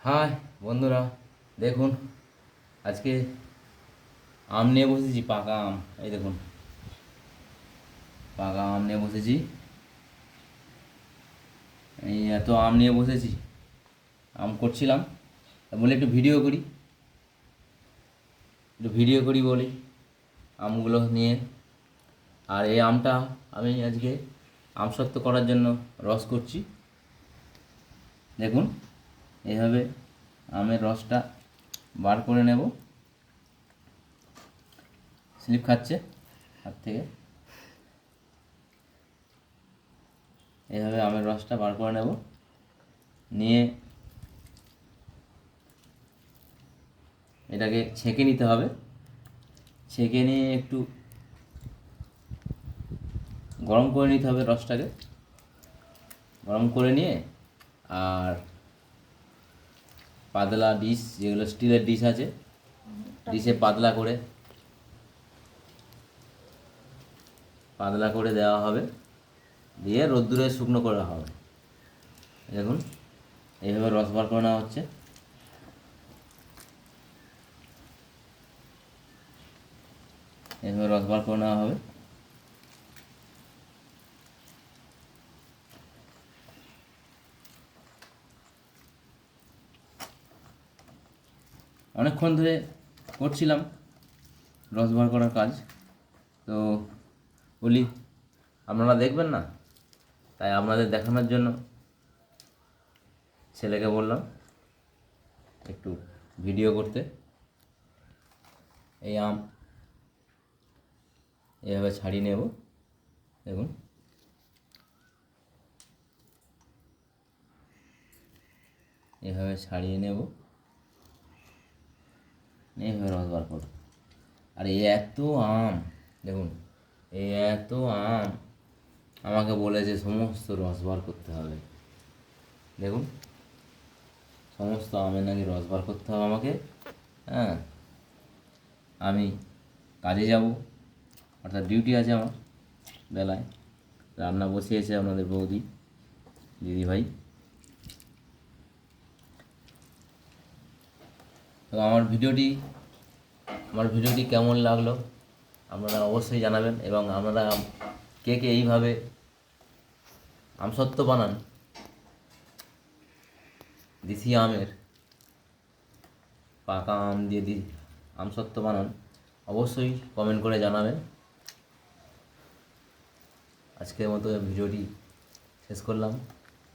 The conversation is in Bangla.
হাই বন্ধুরা, দেখুন আজকে আম নিয়ে বসেছি, পাকা আম। এই দেখুন, পাকা আম নিয়ে বসেছি। এই এত আম নিয়ে বসেছি, আম করছিলাম, তা বলে একটু ভিডিও করি বলি আমগুলো নিয়ে। আর এই আমটা আমি আজকে আমসত্ত্ব করার জন্য রস করছি। দেখুন, এইভাবে আমের রসটা বার করে নেব। স্লিপ খাচ্ছে হাত থেকে। এইভাবে আমের রসটা বার করে নেব, নিয়ে এটাকে ছেঁকে নিতে হবে। ছেঁকে নিয়ে একটু গরম করে নিতে হবে রসটাকে। গরম করে নিয়ে আর পাতলা ডিশ, যেগুলো স্টিলের ডিশ আছে, ডিশে পাতলা করে দেওয়া হবে, দিয়ে রোদ্দুরে শুকনো করা হবে। দেখুন, এইভাবে রস বার করে নেওয়া হচ্ছে। এইভাবে রস বার করে নেওয়া হবে। অনেকক্ষণ ধরে করছিলাম রস বার করার কাজ, তো বলি আপনারা দেখবেন না, তাই আপনাদের দেখানোর জন্য ছেলেকে বললাম একটু ভিডিও করতে। এই আম এভাবে ছাড়িয়ে নেব। দেখুন, এভাবে ছাড়িয়ে নেব, এইভাবে রস বার করব। আর এই এত আম, দেখুন, এই এত আম আমাকে বলেছে সমস্ত রস বার করতে হবে। দেখুন, সমস্ত আমের নাকি রস বার করতে হবে আমাকে। হ্যাঁ, আমি কাজে যাব, অর্থাৎ ডিউটি আছে আমার বেলায়। রান্না বসিয়েছে আপনাদের বৌদি, দিদিভাই। তো আমার ভিডিওটি কেমন লাগলো আপনারা অবশ্যই জানাবেন, এবং আপনারা কে কে এইভাবে আমসত্ত্ব বানান, দেশি আমের পাকা আম দিয়ে আমসত্ত্ব বানান, অবশ্যই কমেন্ট করে জানাবেন। আজকের মতো ভিডিওটি শেষ করলাম।